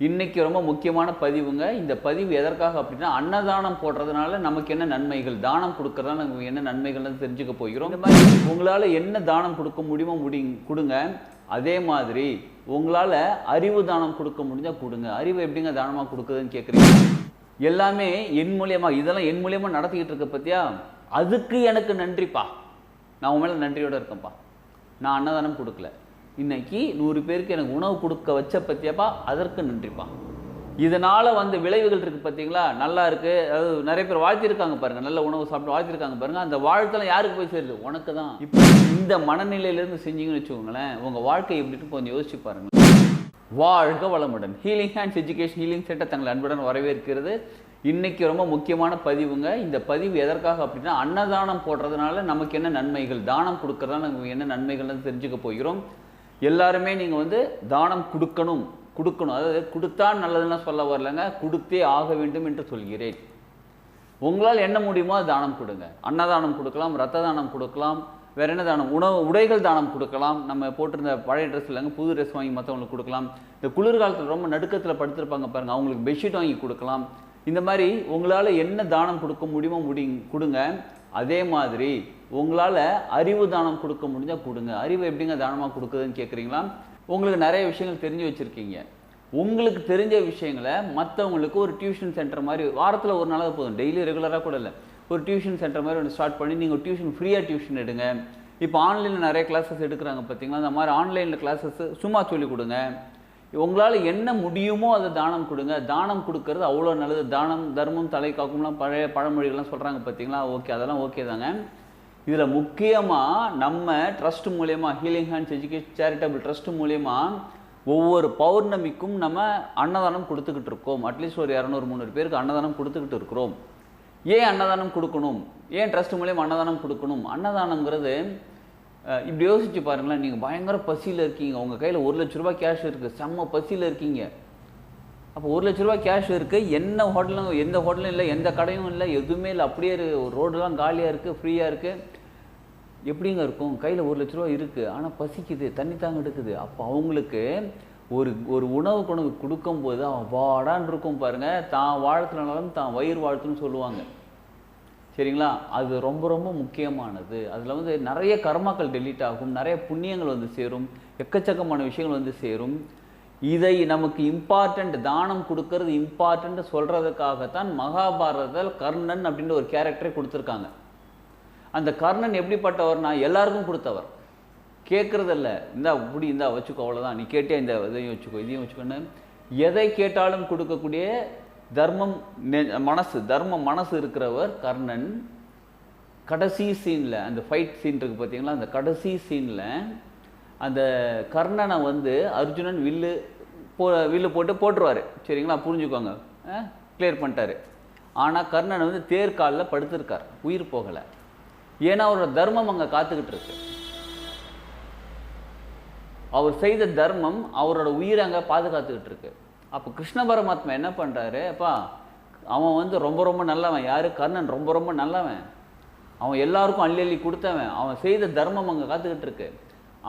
இன்னைக்கு ரொம்ப முக்கியமான பதிவுங்க. இந்த பதிவு எதற்காக அப்படின்னா, அன்னதானம் போடுறதுனால நமக்கு என்ன நன்மைகள், தானம் கொடுக்கறதால நமக்கு என்ன நன்மைகள்னு தெரிஞ்சுக்க போகிறோம். இந்த மாதிரி உங்களால் என்ன தானம் கொடுக்க முடியுமோ கொடுங்க. அதே மாதிரி உங்களால் அறிவு தானம் கொடுக்க முடிஞ்சால் கொடுங்க. அறிவு எப்படிங்க தானமாக கொடுக்குதுன்னு கேட்குறீங்க. எல்லாமே என் மூலியமாக, இதெல்லாம் என் மூலியமாக நடத்திக்கிட்டு இருக்க பற்றியா, அதுக்கு எனக்கு நன்றிப்பா, நான் உன் மேலே நன்றியோடு இருக்கேன்ப்பா. நான் அன்னதானம் கொடுக்கல, இன்னைக்கு 100 பேருக்கு எனக்கு உணவு கொடுக்க வச்ச பற்றியாப்பா, அதற்கு நன்றிப்பா. இதனால் வந்து விளைவுகள் இருக்குது பார்த்தீங்களா, நல்லா இருக்குது. அதாவது நிறைய பேர் வாழ்த்திருக்காங்க பாருங்கள், நல்ல உணவு சாப்பிட்டு வாழ்த்திருக்காங்க பாருங்கள். அந்த வாழ்த்தெல்லாம் யாருக்கு போய் சேருது? உனக்கு தான். இப்போ இந்த மனநிலையிலேருந்து செஞ்சீங்கன்னு வச்சுக்கோங்களேன், உங்கள் வாழ்க்கை எப்படின்னு கொஞ்சம் யோசிச்சு பாருங்கள். வாழ்க வளமுடன். Healing hands education healing centre தங்களை அன்புடன் வரவேற்கிறது. இன்றைக்கி ரொம்ப முக்கியமான பதிவுங்க. இந்த பதிவு எதற்காக அப்படின்னா, அன்னதானம் போடுறதுனால நமக்கு என்ன நன்மைகள், தானம் கொடுக்கறதால நமக்கு என்ன நன்மைகள்னு தெரிஞ்சுக்க போகிறோம். எல்லாருமே நீங்கள் வந்து தானம் கொடுக்கணும். அதாவது கொடுத்தா நல்லதுன்னா சொல்ல வரலங்க, கொடுத்தே ஆக வேண்டும் என்று சொல்கிறேன். உங்களால் என்ன முடியுமோ அது தானம் கொடுங்க. அன்னதானம் கொடுக்கலாம், ரத்த தானம் கொடுக்கலாம், வேறு என்ன தானம், உடைகள் தானம் கொடுக்கலாம். நம்ம போட்டிருந்த பழைய ட்ரெஸ் இல்லைங்க, புது ட்ரெஸ் வாங்கி மற்றவங்களுக்கு கொடுக்கலாம். இந்த குளிர்காலத்தில் ரொம்ப நடுக்கத்தில் படுத்திருப்பாங்க பாருங்கள், அவங்களுக்கு பெட்ஷீட் வாங்கி கொடுக்கலாம். இந்த மாதிரி உங்களால் என்ன தானம் கொடுக்க முடியுமோ கொடுங்க. அதே மாதிரி உங்களால் அறிவு தானம் கொடுக்க முடிஞ்சால் கொடுங்க. அறிவு எப்படிங்க தானமாக கொடுக்குதுன்னு கேட்குறீங்களா? உங்களுக்கு நிறைய விஷயங்கள் தெரிஞ்சு வச்சுருக்கீங்க. உங்களுக்கு தெரிஞ்ச விஷயங்களை மற்றவங்களுக்கு ஒரு டியூஷன் சென்டர் மாதிரி வாரத்தில் ஒரு நாளாக போதும், டெய்லி ரெகுலராக கூட இல்லை, ஒரு டியூஷன் சென்டர் மாதிரி ஒன்று ஸ்டார்ட் பண்ணி நீங்கள் டியூஷன் ஃப்ரீயாக டியூஷன் எடுங்க. இப்போ ஆன்லைனில் நிறைய கிளாஸஸ் எடுக்கிறாங்க பார்த்தீங்களா, அந்த மாதிரி ஆன்லைனில் கிளாஸஸ் சும்மா சொல்லிக் கொடுங்க. உங்களால் என்ன முடியுமோ அதை தானம் கொடுங்க. தானம் கொடுக்கறது அவ்வளோ நல்லது. தானம் தர்மம் தலை காக்கும்லாம் பழைய பழமொழிகள்லாம் சொல்கிறாங்க பார்த்தீங்களா, ஓகே, அதெல்லாம் ஓகே தாங்க. இதில் முக்கியமாக நம்ம ட்ரஸ்ட் மூலயமா, healing hands education charitable trust மூலயமா ஒவ்வொரு பௌர்ணமிக்கும் நம்ம அன்னதானம் கொடுத்துக்கிட்டு இருக்கோம். அட்லீஸ்ட் ஒரு 200-300 பேருக்கு அன்னதானம் கொடுத்துக்கிட்டு இருக்கிறோம். ஏன் அன்னதானம் கொடுக்கணும், ஏன் ட்ரஸ்ட் மூலியமாக அன்னதானம் கொடுக்கணும்? அன்னதானங்கிறது இப்படி யோசிச்சு பாருங்களேன். நீங்கள் பயங்கர பசியில் இருக்கீங்க, உங்கள் கையில் 1 லட்ச ரூபா கேஷ் இருக்குது, செம்ம பசியில் இருக்கீங்க. அப்போ 1 லட்ச ரூபா கேஷ் இருக்குது, என்ன ஹோட்டலும், எந்த ஹோட்டலும் இல்லை, எந்த கடையும் இல்லை, எதுவுமே இல்லை, அப்படியே ரோடெல்லாம் காலியாக இருக்குது, ஃப்ரீயாக இருக்குது. எப்படிங்க இருக்கும்? கையில் 1 லட்ச ரூபா இருக்குது, ஆனால் பசிக்குது, தண்ணி தாங்க எடுக்குது. அப்போ அவங்களுக்கு ஒரு உணவு கொண்டு கொடுக்கும்போது அவன் வாடான் இருக்கும் பாருங்கள். தான் வாழ்த்துனாலும் தான் வயிறு வாழ்த்துன்னு சொல்லுவாங்க, சரிங்களா? அது ரொம்ப ரொம்ப முக்கியமானது. அதில் வந்து நிறைய கர்மாக்கள் டெலீட் ஆகும், நிறைய புண்ணியங்கள் வந்து சேரும், எக்கச்சக்கமான விஷயங்கள் வந்து சேரும். இதை நமக்கு இம்பார்ட்டண்ட், தானம் கொடுக்கறது இம்பார்ட்டன்ட் சொல்கிறதுக்காகத்தான் மகாபாரதத்தில் கர்ணன் அப்படின்ற ஒரு கேரக்டரை கொடுத்துருக்காங்க. அந்த கர்ணன் எப்படிப்பட்டவர்னா, எல்லாருக்கும் கொடுத்தவர், கேட்குறதில்ல, இந்தா இப்படி இந்தா வச்சுக்கோ, அவ்வளோதான், நீ கேட்டே இந்த இதையும் வச்சுக்கோ இதையும் வச்சுக்கோன்னு எதை கேட்டாலும் கொடுக்கக்கூடிய தர்ம மனசு இருக்கிறவர் கர்ணன். கடைசி சீனில் அந்த ஃபைட் சீன் இருக்குது பார்த்தீங்களா, அந்த கடைசி சீனில் அந்த கர்ணனை வந்து அர்ஜுனன் வில்லு போட்டுருவார், சரிங்களா? புரிஞ்சுக்கோங்க, கிளியர் பண்ணிட்டாரு. ஆனால் கர்ணன் வந்து தேர்காலில் படுத்திருக்கார், உயிர் போகலை. ஏன்னா அவரோட தர்மம் அங்கே காத்துக்கிட்டு இருக்கு. அவர் செய்த தர்மம் அவரோட உயிரை அங்கே பாதுகாத்துக்கிட்டு இருக்கு. அப்போ கிருஷ்ண பரமாத்மா என்ன பண்ணுறாரு, அப்பா அவன் வந்து ரொம்ப ரொம்ப நல்லவன். யார்? கர்ணன் ரொம்ப ரொம்ப நல்லவன். அவன் எல்லாருக்கும் அள்ளி கொடுத்தவன். அவன் செய்த தர்மம் அங்கே காத்துக்கிட்டு இருக்கு.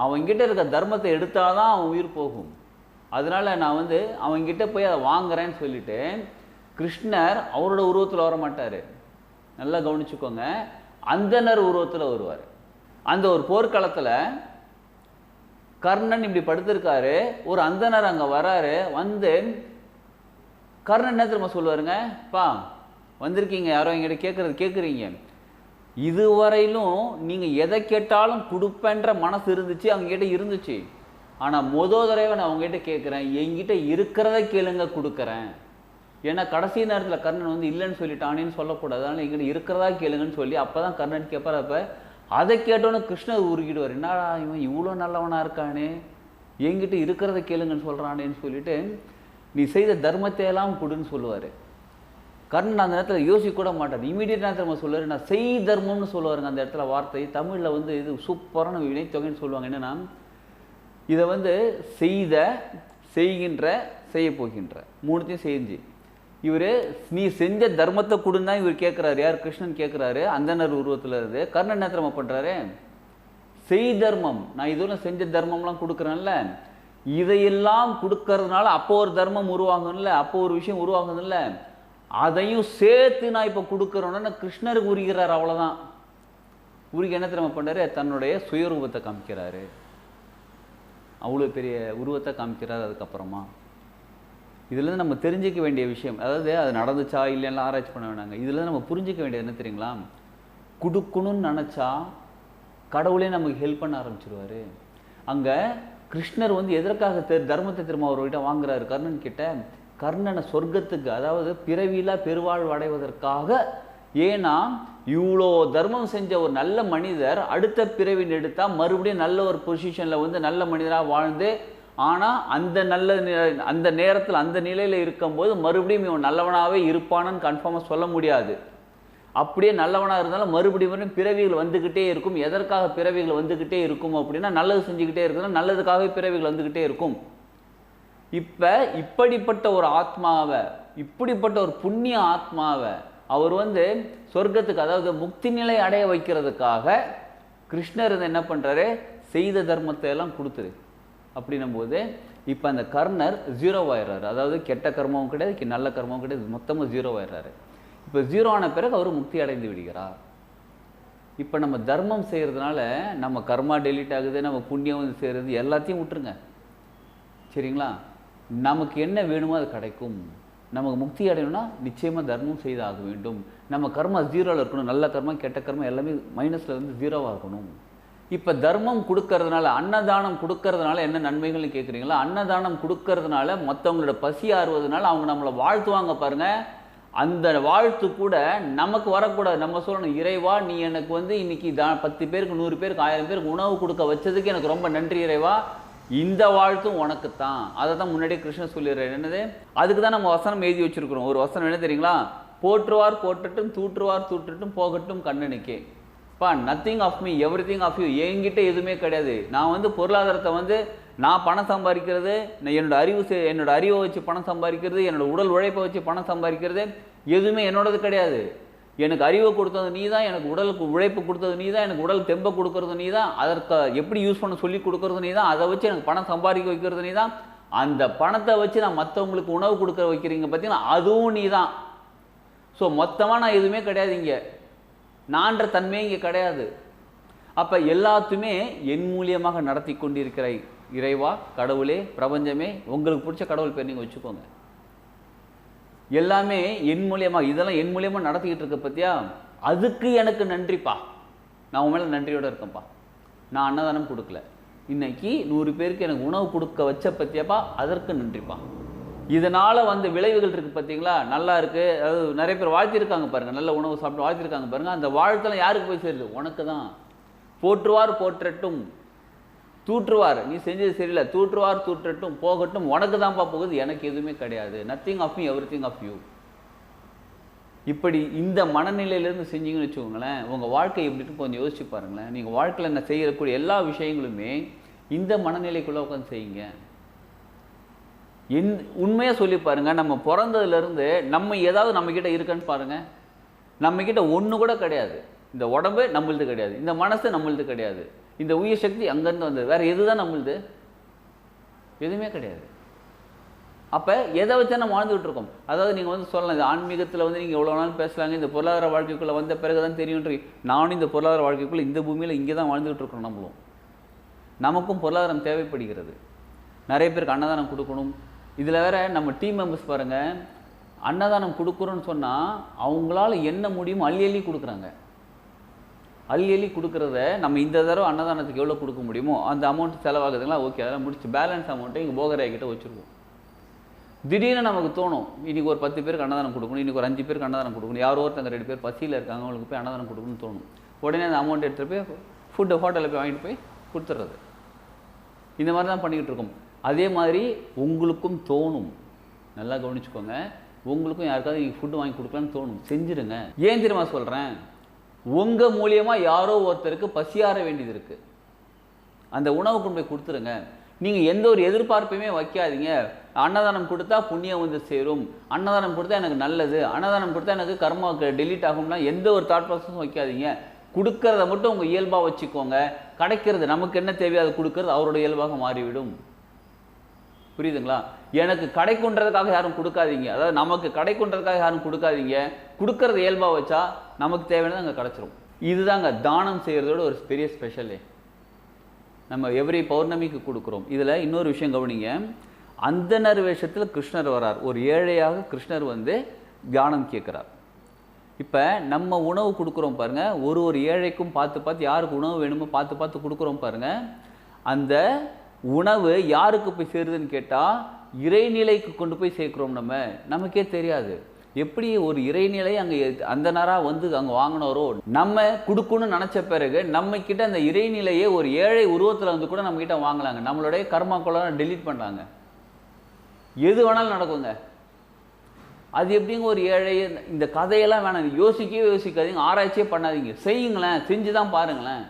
அவன்கிட்ட இருக்க தர்மத்தை எடுத்தாதான் அவன் உயிர் போகும். அதனால நான் வந்து அவன்கிட்ட போய் அதை வாங்குறேன்னு சொல்லிட்டு, கிருஷ்ணர் அவரோட உருவத்தில் வர மாட்டார், நல்லா கவனிச்சுக்கோங்க, அந்தனர் உருவத்தில் வருவார். அந்த ஒரு போர்க்களத்தில் கர்ணன் இப்படி படுத்திருக்காரு, ஒரு அந்தனர் அங்கே வராரு. வந்து கர்ணன் என்ன திரும்ப சொல்லுவாருங்க, பா வந்திருக்கீங்க, யாரோ எங்கிட்ட கேட்குறீங்க, இதுவரையிலும் நீங்கள் எதை கேட்டாலும் கொடுப்பேன்ற மனசு இருந்துச்சு, அவங்ககிட்ட இருந்துச்சு. ஆனால் தடவை நான் அவங்ககிட்ட கேட்குறேன், என்கிட்ட இருக்கிறத கேளுங்க, கொடுக்குறேன். ஏன்னா கடைசி நேரத்தில் கர்ணன் வந்து இல்லைன்னு சொல்லிட்டானேன்னு சொல்லக்கூடாது, அதனால் எங்கிட்ட இருக்கிறதா கேளுங்கன்னு சொல்லி அப்போ தான் கர்ணன் கேட்பார். அப்போ அதை கேட்டோன்னு கிருஷ்ணர் உருகிடுவார், என்னடா இவன் இவ்வளோ நல்லவனாக இருக்கானே, என்கிட்ட இருக்கிறத கேளுங்கன்னு சொல்கிறானேன்னு சொல்லிட்டு, நீ செய்த தர்மத்தையெல்லாம் கொடுன்னு சொல்லுவார். கர்ணன் அந்த நேரத்தில் யோசிக்க கூட மாட்டார், இமீடியட் நேரத்தில் நம்ம சொல்லுவார், நான் செய் தர்மம்னு சொல்லுவாருங்க. அந்த இடத்துல வார்த்தை தமிழில் வந்து இது சூப்பரான வினைத்தொகைன்னு சொல்லுவாங்க. என்னென்னா, இதை வந்து செய்கின்ற செய்ய போகின்ற மூணுத்தையும் செஞ்சு இவர் நீ செஞ்ச தர்மத்தை கொடுன்னா இவர் கேட்குறாரு. யார்? கிருஷ்ணன் கேட்குறாரு, அந்தனர் உருவத்தில் இருந்து. கர்ணன் என்ன திறமை பண்ணுறாரு, செய் தர்மம், நான் இதுவரை செஞ்ச தர்மம்லாம் கொடுக்குறேன்ல, இதையெல்லாம் கொடுக்கறதுனால அப்போ ஒரு தர்மம் உருவாகும்ல, அப்போ ஒரு விஷயம் உருவாகுதுல்ல, அதையும் சேர்த்து நான் இப்போ கொடுக்குறோன்னு கிருஷ்ணருக்கு உரிக்கிறார். அவ்வளோதான். உருகி என்ன திறமை பண்ணுறாரு, தன்னுடைய சுயரூபத்தை காமிக்கிறாரு. அவ்வளோ பெரிய உருவத்தை காமிக்கிறார். அதுக்கப்புறமா இதுலேருந்து நம்ம தெரிஞ்சிக்க வேண்டிய விஷயம், அதாவது அது நடந்துச்சா இல்லைன்னா ஆராய்ச்சி பண்ண வேணாங்க. இதுலேருந்து நம்ம புரிஞ்சிக்க வேண்டியது என்ன தெரியுங்களா, கொடுக்கணும்னு நினச்சா கடவுளே நமக்கு ஹெல்ப் பண்ண ஆரம்பிச்சிருவார். அங்கே கிருஷ்ணர் வந்து எதற்காக தர்மத்தை திரும்ப அவர்கிட்ட வாங்குறாரு கர்ணன் கிட்ட, கர்ணனை சொர்க்கத்துக்கு, அதாவது பிறவியிலா பெருவாழ்வு அடைவதற்காக. ஏன்னா இவ்வளோ தர்மம் செஞ்ச ஒரு நல்ல மனிதர் அடுத்த பிறவின் எடுத்தால் மறுபடியும் நல்ல ஒரு பொசிஷனில் வந்து நல்ல மனிதராக வாழ்ந்து, ஆனால் அந்த நேரத்தில் அந்த நிலையில் இருக்கும்போது மறுபடியும் இவன் நல்லவனாகவே இருப்பானன்னு கன்ஃபார்மாக சொல்ல முடியாது. அப்படியே நல்லவனாக இருந்தாலும் மறுபடியும் பிறவிகள் வந்துக்கிட்டே இருக்கும். எதற்காக பிறவிகள் வந்துக்கிட்டே இருக்கும் அப்படின்னா, நல்லது செஞ்சுக்கிட்டே இருக்குன்னா நல்லதுக்காகவே பிறவிகள் வந்துக்கிட்டே இருக்கும். இப்போ இப்படிப்பட்ட ஒரு ஆத்மாவை, இப்படிப்பட்ட ஒரு புண்ணிய ஆத்மாவை அவர் வந்து சொர்க்கத்துக்கு, அதாவது முக்தி நிலை அடைய வைக்கிறதுக்காக கிருஷ்ணர் என்ன பண்ணுறாரு, செய்த தர்மத்தை எல்லாம் கொடுத்துரு அப்படின்னும் போது இப்போ அந்த கர்ணர் ஜீரோவாயிடுறாரு. அதாவது கெட்ட கர்மமும் கிடையாது, நல்ல கர்மமும் கிடையாது, மொத்தமாக ஜீரோவாயிடுறாரு. இப்போ ஜீரோ ஆன பிறகு அவர் முக்தி அடைந்து விடுகிறார். இப்போ நம்ம தர்மம் செய்கிறதுனால நம்ம கர்மா டெலீட் ஆகுது, நம்ம புண்ணியம் வந்து செய்கிறது எல்லாத்தையும் விட்டுருங்க, சரிங்களா? நமக்கு என்ன வேணுமோ அது கிடைக்கும். நமக்கு முக்தி அடையணும்னா நிச்சயமாக தர்மம் செய்து ஆக வேண்டும். நம்ம கர்மா ஜீரோவில் இருக்கணும். நல்ல கர்மா கெட்ட கர்மா எல்லாமே மைனஸில் வந்து ஜீரோவாக இருக்கணும். இப்போ தர்மம் கொடுக்கறதுனால, அன்னதானம் கொடுக்கறதுனால என்ன நன்மைகள்னு கேட்குறீங்களா? அன்னதானம் கொடுக்கறதுனால மற்றவங்களோட பசி ஆறுவதனால அவங்க நம்மளை வாழ்த்துவாங்க பாருங்கள். அந்த வாழ்த்து கூட நமக்கு வரக்கூடாது. நம்ம சொல்லணும், இறைவா நீ எனக்கு வந்து இன்னைக்கு 10 பேருக்கு 100 பேருக்கு 1000 பேருக்கு உணவு கொடுக்க வச்சதுக்கு எனக்கு ரொம்ப நன்றி இறைவா, இந்த வாழ்த்தும் உனக்கு தான். அதை தான் முன்னாடியே கிருஷ்ணன் சொல்லிடுறாரு. என்னது, அதுக்கு தான் நம்ம வசனம் எழுதி வச்சிருக்கிறோம். ஒரு வசனம் என்ன தெரியுங்களா, போற்றுவார் போற்றட்டும், தூற்றுவார் தூற்றட்டும், போகட்டும் கண்ணனுக்கே. பா, nothing of me everything of you. என்கிட்ட எதுவுமே கிடையாது. நான் வந்து பொருளாதாரத்தை வந்து நான் பணம் சம்பாதிக்கிறது, என்னோட அறிவை வச்சு பணம் சம்பாதிக்கிறது, என்னோட உடல் உழைப்பை வச்சு பணம் சம்பாதிக்கிறது எதுவுமே என்னோடது கிடையாது. எனக்கு அறிவை கொடுத்தது நீ தான், எனக்கு உடலுக்கு உழைப்பு கொடுத்தது நீ தான், எனக்கு உடல் தெம்பை கொடுக்கறது நீ தான், அதற்கு எப்படி யூஸ் பண்ண சொல்லி கொடுக்கறது நீ தான், அதை வச்சு எனக்கு பணம் சம்பாதிக்க வைக்கிறது நீ தான், அந்த பணத்தை வச்சு நான் மற்றவங்களுக்கு உணவு கொடுக்க வைக்கிறீங்க பார்த்தீங்கன்னா அதுவும் நீ தான். ஸோ மொத்தமாக நான் எதுவுமே கிடையாது இங்கே, நான்ற தன்மையே இங்கே கிடையாது. அப்போ எல்லாத்துமே என் மூலியமாக நடத்தி கொண்டிருக்கிற இறைவா, கடவுளே, பிரபஞ்சமே, உங்களுக்கு பிடிச்ச கடவுள் பேர் நீங்கள் வச்சுக்கோங்க, எல்லாமே என் மூலியமாக, இதெல்லாம் என் மூலியமாக நடத்திக்கிட்டு இருக்க பற்றியா, அதுக்கு எனக்கு நன்றிப்பா, நான் உன் மேலே நன்றியோடு இருக்கேன்ப்பா. நான் அன்னதானம் கொடுக்கல, இன்னைக்கு 100 பேருக்கு எனக்கு உணவு கொடுக்க வச்ச பற்றியாப்பா, அதற்கு நன்றிப்பா. இதனால் வந்து விளைவுகள் இருக்குது பார்த்தீங்களா, நல்லா இருக்குது. அதாவது நிறைய பேர் வாழ்த்திருக்காங்க பாருங்கள், நல்ல உணவு சாப்பிட்டு வாழ்த்திருக்காங்க பாருங்கள். அந்த வாழ்த்தெல்லாம் யாருக்கு போய் சேருது, உனக்கு தான். போற்றுவார் போற்றட்டும், தூற்றுவார் நீ செஞ்சது சரியில்லை, தூற்றுவார் தூற்றட்டும், போகட்டும் உனக்கு தான்ப்பா போகுது, எனக்கு எதுவுமே கிடையாது. Nothing of me everything of you. இப்படி இந்த மனநிலையிலேருந்து செஞ்சீங்கன்னு வச்சுக்கோங்களேன், உங்கள் வாழ்க்கை எப்படின்னு கொஞ்சம் யோசிச்சு பாருங்களேன். நீங்கள் வாழ்க்கையில் என்ன செய்யக்கூடிய எல்லா விஷயங்களுமே இந்த மனநிலைக்குள்ளே உட்காந்து செய்யுங்க. உண்மையாக சொல்லி பாருங்கள், நம்ம பிறந்ததுலேருந்து நம்ம ஏதாவது நம்மக்கிட்ட இருக்குன்னு பாருங்கள். நம்மக்கிட்ட ஒன்று கூட கிடையாது. இந்த உடம்பு நம்மளுது கிடையாது, இந்த மனசு நம்மளுது கிடையாது, இந்த உயிர் சக்தி அங்கேருந்து வந்தது, வேறு எது தான் நம்மளுது? எதுவுமே கிடையாது. அப்போ எதை வச்சா நம்ம வாழ்ந்துகிட்டு இருக்கோம்? அதாவது நீங்கள் வந்து சொல்லலாம், இந்த ஆன்மீகத்தில் வந்து நீங்கள் எவ்வளோ நாள் பேசலாங்க, இந்த பொருளாதார வாழ்க்கைக்குள்ளே வந்த பிறகு தான் தெரியுன்ற. நானும் இந்த பொருளாதார வாழ்க்கைக்குள்ளே இந்த பூமியில் இங்கே தான் வாழ்ந்துகிட்டு இருக்கோம். நம்மளும் நமக்கும் பொருளாதாரம் தேவைப்படுகிறது. நிறைய பேருக்கு அன்னதானம் கொடுக்கணும். இதில் வேற நம்ம டீம் மெம்பர்ஸ் பாருங்கள், அன்னதானம் கொடுக்குறோன்னு சொன்னால் அவங்களால என்ன முடியுமோ அள்ளி அள்ளி கொடுக்குறாங்க. அள்ளி அள்ளி கொடுக்குறத நம்ம இந்த தடவை அன்னதானத்துக்கு எவ்வளோ கொடுக்க முடியுமோ அந்த அமௌண்ட் செலவாகுதுங்களா, ஓகே, அதெல்லாம் முடிச்சு பேலன்ஸ் அமௌண்ட்டை இங்கே போகராய்கிட்ட வச்சுருக்கோம். திடீர்னு நமக்கு தோணும், இன்றைக்கி ஒரு 10 பேருக்கு அன்னதானம் கொடுக்கணும், இன்றைக்கி ஒரு 5 பேருக்கு அன்னதானம் கொடுக்கணும், யாரோ ஒருத்தங்க 2 பேர் பசியில் இருக்காங்க, அவங்களுக்கு போய் அன்னதானம் கொடுக்கணும்னு தோணும். உடனே அந்த அமௌண்ட் எடுத்துகிட்டு போய் ஃபுட்டு ஹோட்டலில் போய் வாங்கிட்டு போய் கொடுத்துட்றது. இந்த மாதிரி தான் பண்ணிக்கிட்டு இருக்கோம். அதே மாதிரி உங்களுக்கும் தோணும், நல்லா கவனிச்சுக்கோங்க, உங்களுக்கும் யாருக்காவது நீங்கள் ஃபுட்டு வாங்கி கொடுக்கலான்னு தோணும், செஞ்சுருங்க. ஏன் தெரியுமா சொல்கிறேன், உங்கள் மூலியமாக யாரோ ஒருத்தருக்கு பசியாற வேண்டியது இருக்குது, அந்த உணவு கொண்டு போய் கொடுத்துருங்க. நீங்கள் எந்த ஒரு எதிர்பார்ப்பையுமே வைக்காதீங்க. அன்னதானம் கொடுத்தா புண்ணியம் வந்து சேரும், அன்னதானம் கொடுத்தா எனக்கு நல்லது, அன்னதானம் கொடுத்தா எனக்கு கர்மா டெலீட் ஆகும்னா எந்த ஒரு தாட் ப்ராசஸும் வைக்காதீங்க. கொடுக்கறத மட்டும் உங்கள் இயல்பாக வச்சுக்கோங்க. கிடைக்கிறது நமக்கு என்ன தேவையோ அதை கொடுக்கறது அவரோட இயல்பாக மாறிவிடும். புரியுதுங்களா? எனக்கு கிடைக்குன்றதுக்காக யாரும் கொடுக்காதீங்க. அதாவது நமக்கு கிடைக்குன்றதுக்காக யாரும் கொடுக்காதீங்க. கொடுக்கறது இயல்பாக வச்சா நமக்கு தேவையானது அங்கே கிடச்சிரும். இதுதாங்க தானம் செய்கிறதோட ஒரு பெரிய ஸ்பெஷலே. நம்ம எவ்ரி பௌர்ணமிக்கு கொடுக்குறோம். இதில் இன்னொரு விஷயம் கவனிங்க. அந்தனர் வேஷத்தில் கிருஷ்ணர் வரார். ஒரு ஏழையாக கிருஷ்ணர் வந்து தியானம் கேட்குறார். இப்போ நம்ம உணவு கொடுக்குறோம் பாருங்கள், ஒரு ஏழைக்கும் பார்த்து யாருக்கு உணவு வேணுமோ பார்த்து கொடுக்குறோம் பாருங்கள். அந்த உணவு யாருக்கு போய் சேருதுன்னு கேட்டால் இறைநிலைக்கு கொண்டு போய் சேர்க்குறோம். நமக்கே தெரியாது எப்படி ஒரு இறைநிலை அங்கே அந்தனராக வந்து அங்கே வாங்கினாரோ. நம்ம கொடுக்கணும்னு நினச்ச பிறகு நம்மக்கிட்ட அந்த இறைநிலையை ஒரு ஏழை உருவத்தில் வந்து கூட நம்மக்கிட்ட வாங்கலாங்க. நம்மளுடைய கர்மாக்கெல்லாம் டெலீட் பண்ணுறாங்க. எது வேணாலும் நடக்குங்க. அது எப்படிங்க ஒரு ஏழை? இந்த கதையெல்லாம் வேணாம், யோசிக்கவே யோசிக்காதீங்க, ஆராய்ச்சியே பண்ணாதீங்க, செய்யுங்களேன், செஞ்சு தான் பாருங்களேன்.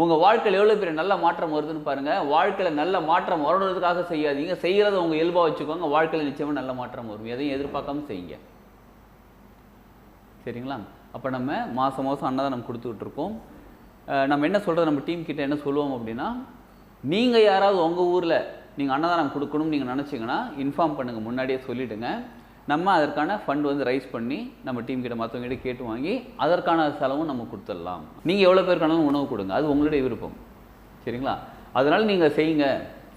உங்கள் வாழ்க்கையில் எவ்வளோ பெரிய நல்ல மாற்றம் வருதுன்னு பாருங்கள். வாழ்க்கையில் நல்ல மாற்றம் வரணுன்றதுக்காக செய்யாதீங்க, செய்கிறத உங்கள் இயல்பாக வச்சுக்கோங்க. வாழ்க்கையில் நிச்சயமாக நல்ல மாற்றம் வரும். எதையும் எதிர்பார்க்காம செய்யுங்க, சரிங்களா? அப்போ நம்ம மாதம் அன்னதானம் கொடுத்துக்கிட்டு இருக்கோம். நம்ம என்ன சொல்கிறது, நம்ம டீம் கிட்ட என்ன சொல்லுவோம் அப்படின்னா, நீங்கள் யாராவது உங்கள் ஊரில் நீங்கள் அன்னதானம் கொடுக்கணும்னு நீங்கள் நினச்சிங்கன்னா இன்ஃபார்ம் பண்ணுங்கள், முன்னாடியே சொல்லிவிடுங்க. நம்ம அதற்கான ஃபண்ட் வந்து ரைஸ் பண்ணி நம்ம டீம் கிட்ட மற்றவங்ககிட்ட கேட்டு வாங்கி அதற்கான செலவும் நம்ம கொடுத்துடலாம். நீங்கள் எவ்வளோ பேருக்கானாலும் உணவு கொடுங்க, அது உங்களுடைய விருப்பம், சரிங்களா? அதனால் நீங்கள் செய்யுங்க.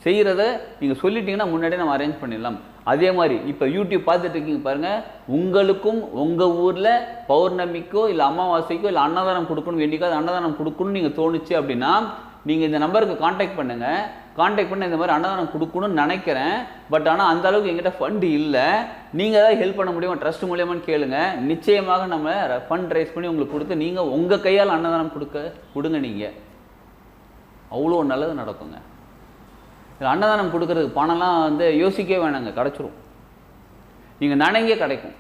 செய்கிறத நீங்கள் சொல்லிட்டீங்கன்னா முன்னாடியே நம்ம அரேஞ்ச் பண்ணிடலாம். அதே மாதிரி இப்போ யூடியூப் பார்த்துட்டு இருக்கீங்க பாருங்கள், உங்களுக்கும் உங்கள் ஊரில் பௌர்ணமிக்கோ இல்லை அமாவாசைக்கோ இல்லை அன்னதானம் கொடுக்கணும் வேண்டிக்கோ அது அன்னதானம் கொடுக்கணும்னு நீங்கள் தோணுச்சு அப்படின்னா நீங்கள் இந்த நம்பருக்கு காண்டாக்ட் பண்ணுங்கள். காண்டாக்ட் பண்ண இந்த மாதிரி அன்னதானம் கொடுக்கணும்னு நினைக்கிறேன், பட் ஆனால் அந்த அளவுக்கு எங்கிட்ட ஃபண்டு இல்லை, நீங்கள் ஏதாவது ஹெல்ப் பண்ண முடியுமா, ட்ரஸ்ட் மூலியமானு கேளுங்க. நிச்சயமாக நம்ம ஃபண்ட் ரைஸ் பண்ணி உங்களுக்கு கொடுத்து நீங்கள் உங்கள் கையால் அன்னதானம் கொடுங்க. நீங்கள் அவ்வளோ நல்லது நடக்குங்க. அன்னதானம் கொடுக்கறதுக்கு பணம்லாம் வந்து யோசிக்கவே வேணாங்க, கிடச்சிரும். நீங்கள் நினைங்க கிடைக்கும்.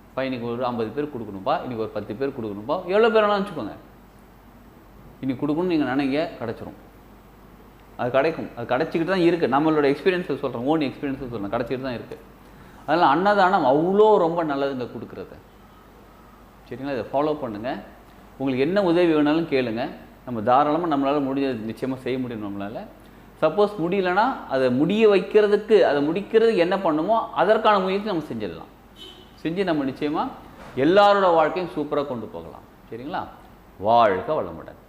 இப்போ இன்றைக்கி ஒரு 50 பேர் கொடுக்கணும்ப்பா, இன்றைக்கி ஒரு 10 பேர் கொடுக்கணும்ப்பா, எவ்வளோ பேர் வேணாலும் வச்சுக்கோங்க. இன்றைக்கி கொடுக்கணும்னு நீங்கள் நினைங்க, கிடச்சிரும். அது கிடைக்கும். அது கிடச்சிக்கிட்டு தான் இருக்குது. நம்மளோட எக்ஸ்பீரியன்ஸில் சொல்கிறேன், ஓன் எக்ஸ்பீரியன்ஸில் சொல்கிறேன், கிடச்சிக்கிட்டு தான் இருக்குது. அதனால் அன்னதானம் அவ்வளோ ரொம்ப நல்லதுங்க கொடுக்குறது, சரிங்களா? இதை ஃபாலோ பண்ணுங்கள். உங்களுக்கு என்ன உதவி வேணாலும் கேளுங்க, நம்ம தாராளமாக நம்மளால் முடிஞ்சது நிச்சயமாக செய்ய முடியும். நம்மளால் சப்போஸ் முடியலன்னா அதை முடிய வைக்கிறதுக்கு, அதை முடிக்கிறதுக்கு என்ன பண்ணுமோ அதற்கான முயற்சி நம்ம செஞ்சிடலாம். செஞ்சு நம்ம நிச்சயமாக எல்லாரோட வாழ்க்கையும் சூப்பராக கொண்டு போகலாம், சரிங்களா? வாழ்க வளமுடன்.